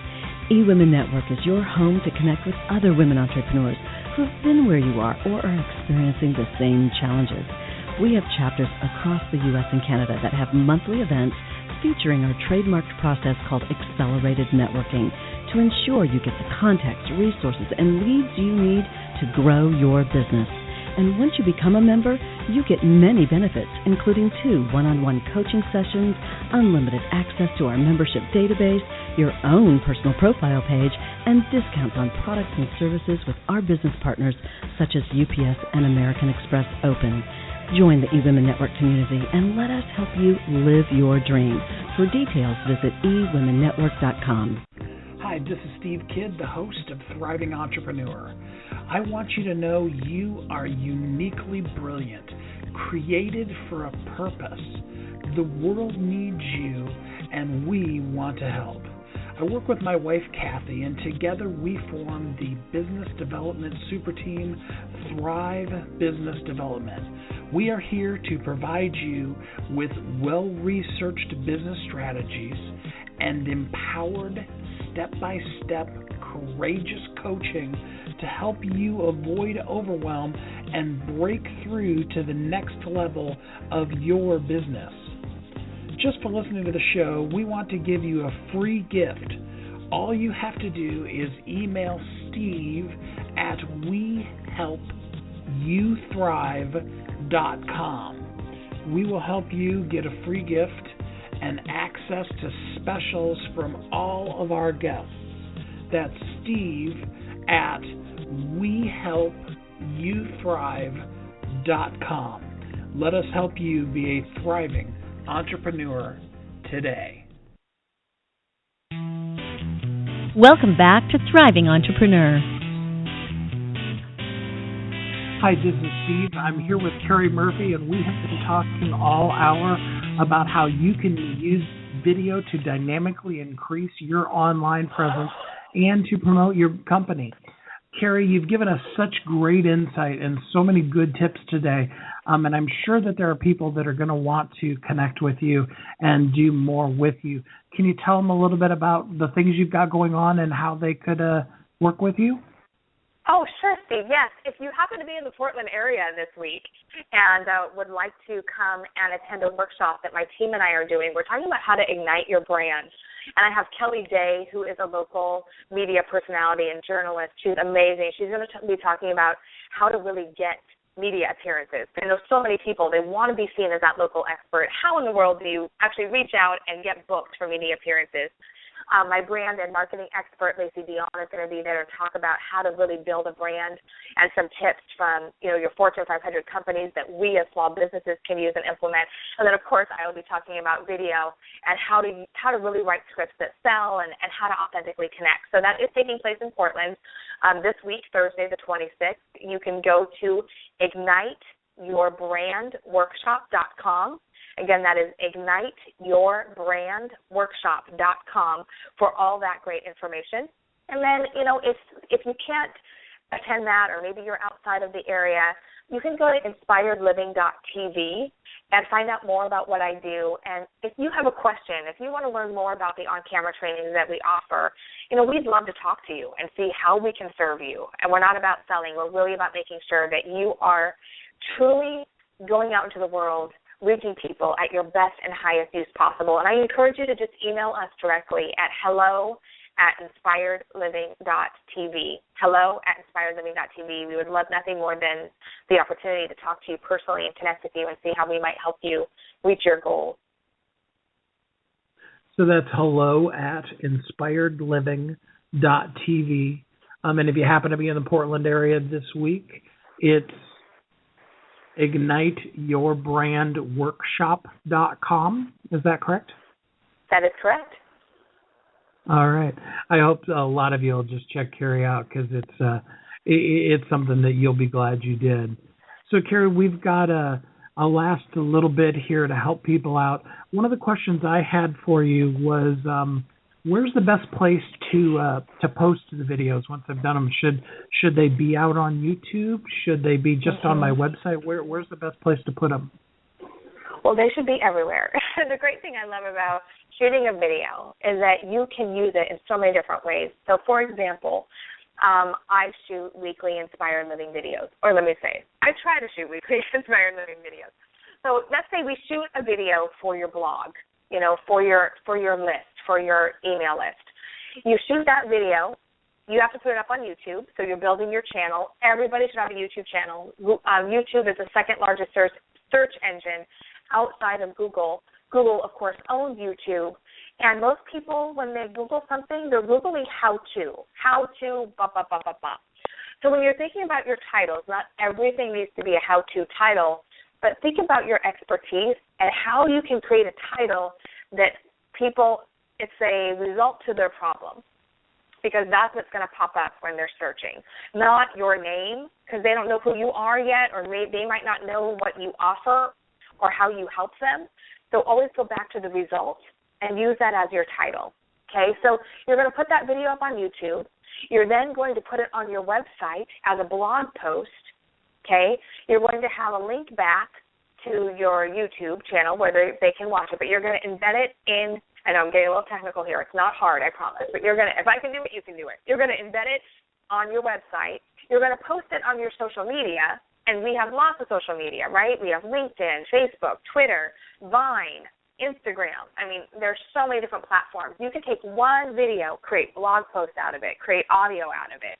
eWomen Network is your home to connect with other women entrepreneurs who have been where you are or are experiencing the same challenges. We have chapters across the U.S. and Canada that have monthly events featuring our trademarked process called Accelerated Networking to ensure you get the contacts, resources, and leads you need to grow your business. And once you become a member, you get many benefits, including 2 one-on-one coaching sessions, unlimited access to our membership database, your own personal profile page, and discounts on products and services with our business partners such as UPS and American Express Open. Join the eWomen Network community and let us help you live your dream. For details, visit eWomenNetwork.com. Hi, this is Steve Kidd, the host of Thriving Entrepreneur. I want you to know you are uniquely brilliant, created for a purpose. The world needs you, and we want to help. I work with my wife, Kathy, and together we form the business development super team, Thrive Business Development. We are here to provide you with well-researched business strategies and empowered step-by-step courageous coaching to help you avoid overwhelm and break through to the next level of your business. Just for listening to the show, we want to give you a free gift. All you have to do is email Steve at wehelpyouthrive.com. We will help you get a free gift and access to specials from all of our guests. That's Steve at wehelpyouthrive.com. Let us help you be a thriving entrepreneur today. Welcome back to Thriving Entrepreneur. Hi, this is Steve. I'm here with Carrie Murphy, and we have been talking all hour about how you can use video to dynamically increase your online presence and to promote your company. Carrie, you've given us such great insight and so many good tips today, and I'm sure that there are people that are going to want to connect with you and do more with you. Can you tell them a little bit about the things you've got going on and how they could work with you? Oh, sure, Steve. Yes. If you happen to be in the Portland area this week and would like to come and attend a workshop that my team and I are doing, we're talking about how to ignite your brand. And I have Kelly Day, who is a local media personality and journalist. She's amazing. She's going to be talking about how to really get media appearances. And there's so many people, they want to be seen as that local expert. How in the world do you actually reach out and get booked for media appearances? My brand and marketing expert, Lacey Dion, is going to be there to talk about how to really build a brand and some tips from, your Fortune 500 companies that we as small businesses can use and implement. And then, of course, I will be talking about video and how to really write scripts that sell and how to authentically connect. So that is taking place in Portland this week, Thursday the 26th. You can go to igniteyourbrandworkshop.com. Again, that is igniteyourbrandworkshop.com for all that great information. And then, if you can't attend that, or maybe you're outside of the area, you can go to inspiredliving.tv and find out more about what I do. And if you have a question, if you want to learn more about the on-camera training that we offer, we'd love to talk to you and see how we can serve you. And we're not about selling. We're really about making sure that you are truly going out into the world, reaching people at your best and highest use possible. And I encourage you to just email us directly at hello@inspiredliving.tv. hello@inspiredliving.tv. We would love nothing more than the opportunity to talk to you personally and connect with you and see how we might help you reach your goals. So that's hello@inspiredliving.tv. And if you happen to be in the Portland area this week, it's igniteyourbrandworkshop.com. Is that correct? That is correct. All right. I hope a lot of you will just check Carrie out because it's something that you'll be glad you did. So, Carrie, we've got a last little bit here to help people out. One of the questions I had for you was, where's the best place to post the videos once I've done them? Should they be out on YouTube? Should they be just on my website? Where's the best place to put them? Well, they should be everywhere. The great thing I love about shooting a video is that you can use it in so many different ways. So, for example, I shoot weekly Inspired Living videos. Or let me say, I try to shoot weekly Inspired Living videos. So let's say we shoot a video for your blog, for your list, for your email list. You shoot that video. You have to put it up on YouTube, so you're building your channel. Everybody should have a YouTube channel. YouTube is the second largest search engine outside of Google. Google, of course, owns YouTube. And most people, when they Google something, they're Googling how-to, blah, blah, blah, blah, blah. So when you're thinking about your titles, not everything needs to be a how-to title, but think about your expertise and how you can create a title that people, it's a result to their problem, because that's what's going to pop up when they're searching. Not your name, because they don't know who you are yet, or they might not know what you offer or how you help them. So always go back to the results and use that as your title. Okay, so you're going to put that video up on YouTube. You're then going to put it on your website as a blog post. Okay, you're going to have a link back to your YouTube channel where they can watch it, but you're going to embed it in, I know I'm getting a little technical here. It's not hard, I promise, but you're going to, if I can do it, you can do it. You're going to embed it on your website. You're going to post it on your social media, and we have lots of social media, right? We have LinkedIn, Facebook, Twitter, Vine, Instagram. I mean, there's so many different platforms. You can take one video, create blog posts out of it, create audio out of it,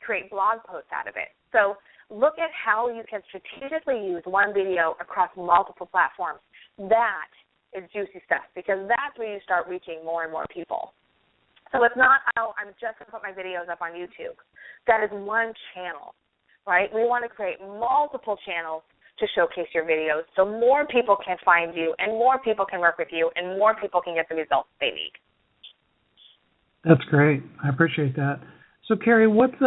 create blog posts out of it. So look at how you can strategically use one video across multiple platforms. That is juicy stuff, because that's where you start reaching more and more people. So it's not, I'm just going to put my videos up on YouTube. That is one channel, right? We want to create multiple channels to showcase your videos so more people can find you and more people can work with you and more people can get the results they need. That's great. I appreciate that. So, Carrie, what's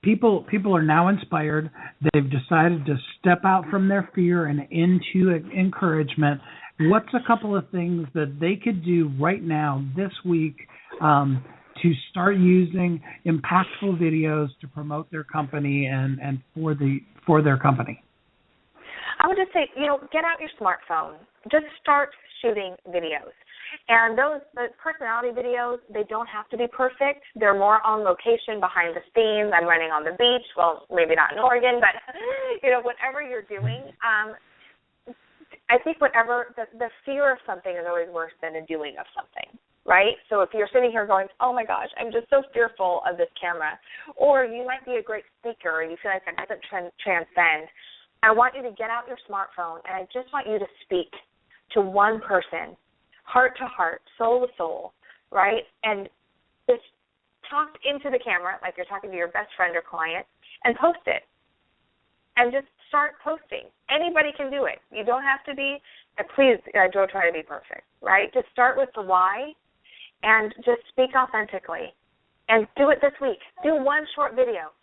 people are now inspired. They've decided to step out from their fear and into encouragement. What's a couple of things that they could do right now this week to start using impactful videos to promote their company and for their company? I would just say, get out your smartphone. Just start shooting videos. And the personality videos, they don't have to be perfect. They're more on location, behind the scenes. I'm running on the beach. Well, maybe not in Oregon, but, whatever you're doing, I think the fear of something is always worse than the doing of something, right? So if you're sitting here going, oh, my gosh, I'm just so fearful of this camera, or you might be a great speaker and you feel like that doesn't transcend, I want you to get out your smartphone, and I just want you to speak to one person, heart to heart, soul to soul, right? And just talk into the camera like you're talking to your best friend or client and post it. And just start posting. Anybody can do it. You don't have to be, please don't try to be perfect, right? Just start with the why and just speak authentically. And do it this week. Do one short video.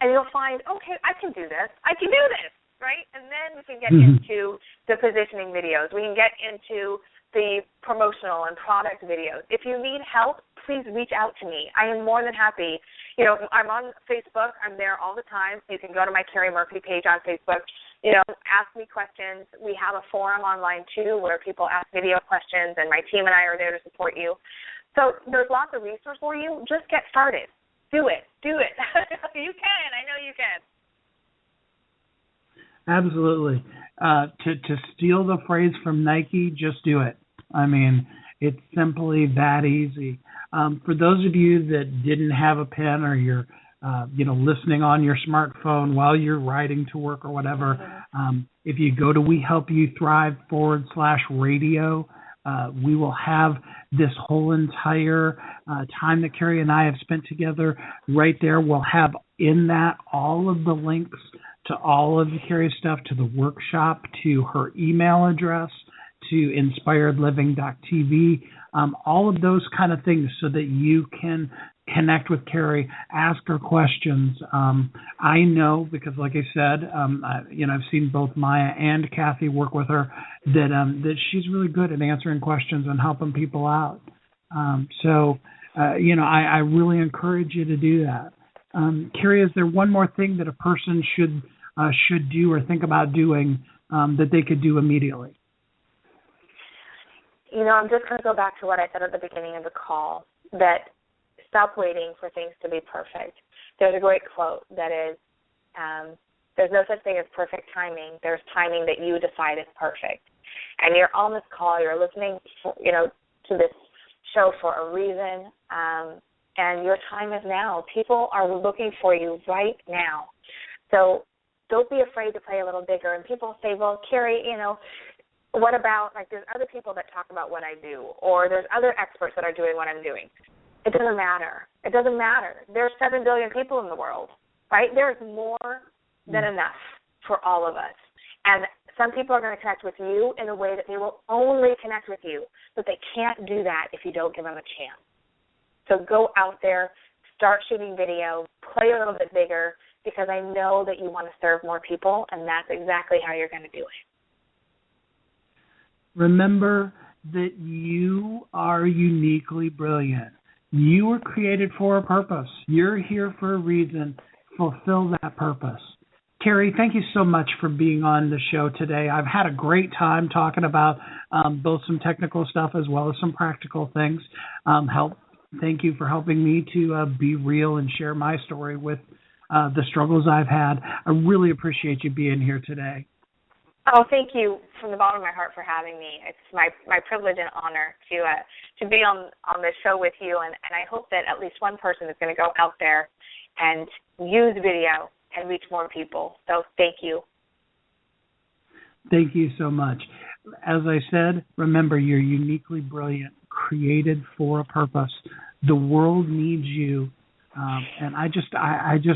And you'll find, okay, I can do this. I can do this. Right? And then we can get into the positioning videos. We can get into the promotional and product videos. If you need help, please reach out to me. I am more than happy. You know, I'm on Facebook. I'm there all the time. You can go to my Carrie Murphy page on Facebook. You know, ask me questions. We have a forum online, too, where people ask video questions, and my team and I are there to support you. So there's lots of resources for you. Just get started. Do it. Do it. You can. I know you can. Absolutely. To steal the phrase from Nike, just do it. I mean, it's simply that easy. For those of you that didn't have a pen or you're, listening on your smartphone while you're riding to work or whatever, if you go to WeHelpYouThrive.com/radio, we will have this whole entire time that Carrie and I have spent together right there. We'll have in that all of the links to all of Carrie's stuff, to the workshop, to her email address, to inspiredliving.tv, all of those kind of things so that you can connect with Carrie, ask her questions. I know because, like I said, I've seen both Maya and Kathy work with her, that she's really good at answering questions and helping people out. I really encourage you to do that. Carrie, is there one more thing that a person should do or think about doing that they could do immediately? You know, I'm just going to go back to what I said at the beginning of the call, that stop waiting for things to be perfect. There's a great quote that is, there's no such thing as perfect timing. There's timing that you decide is perfect. And you're on this call, you're listening, to this show for a reason, and your time is now. People are looking for you right now. So don't be afraid to play a little bigger. And people say, well, Carrie, what about, there's other people that talk about what I do, or there's other experts that are doing what I'm doing. It doesn't matter. It doesn't matter. There's 7 billion people in the world, right? There's more than enough for all of us. And some people are going to connect with you in a way that they will only connect with you, but they can't do that if you don't give them a chance. So go out there, start shooting video, play a little bit bigger, because I know that you want to serve more people, and that's exactly how you're going to do it. Remember that you are uniquely brilliant. You were created for a purpose. You're here for a reason. Fulfill that purpose. Carrie, thank you so much for being on the show today. I've had a great time talking about both some technical stuff as well as some practical things. Thank you for helping me to be real and share my story with the struggles I've had. I really appreciate you being here today. Oh, thank you from the bottom of my heart for having me. It's my privilege and honor to be on the show with you, and I hope that at least one person is going to go out there and use video and reach more people. So thank you. Thank you so much. As I said, remember, you're uniquely brilliant, created for a purpose. The world needs you, and I just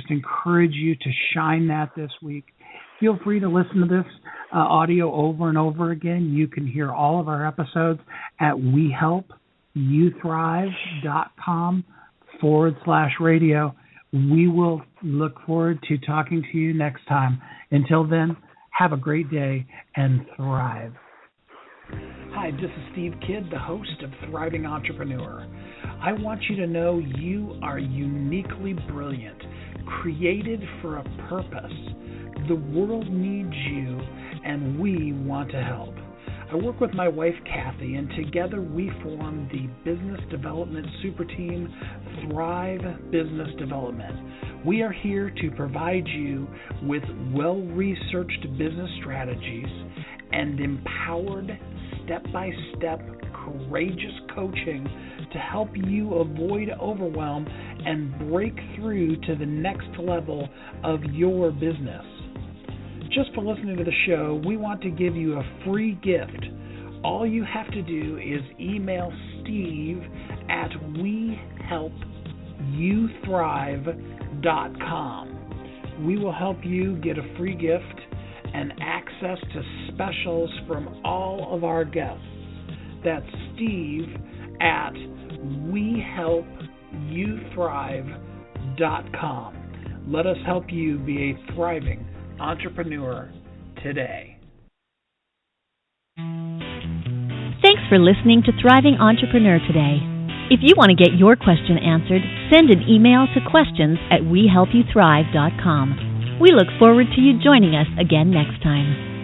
encourage you to shine that this week. Feel free to listen to this audio over and over again. You can hear all of our episodes at WeHelpYouThrive.com/radio. We will look forward to talking to you next time. Until then, have a great day and thrive. Hi, this is Steve Kidd, the host of Thriving Entrepreneur. I want you to know you are uniquely brilliant, created for a purpose. The world needs you, and we want to help. I work with my wife, Kathy, and together we form the business development super team, Thrive Business Development. We are here to provide you with well-researched business strategies and empowered step-by-step courageous coaching to help you avoid overwhelm and break through to the next level of your business. Just for listening to the show, we want to give you a free gift. All you have to do is email Steve at WeHelpYouThrive.com. We will help you get a free gift and access to specials from all of our guests. That's Steve at WeHelpYouThrive.com. Let us help you be a thriving entrepreneur today. Thanks for listening to Thriving Entrepreneur today. If you want to get your question answered, send an email to questions@wehelpyouthrive.com. We look forward to you joining us again next time.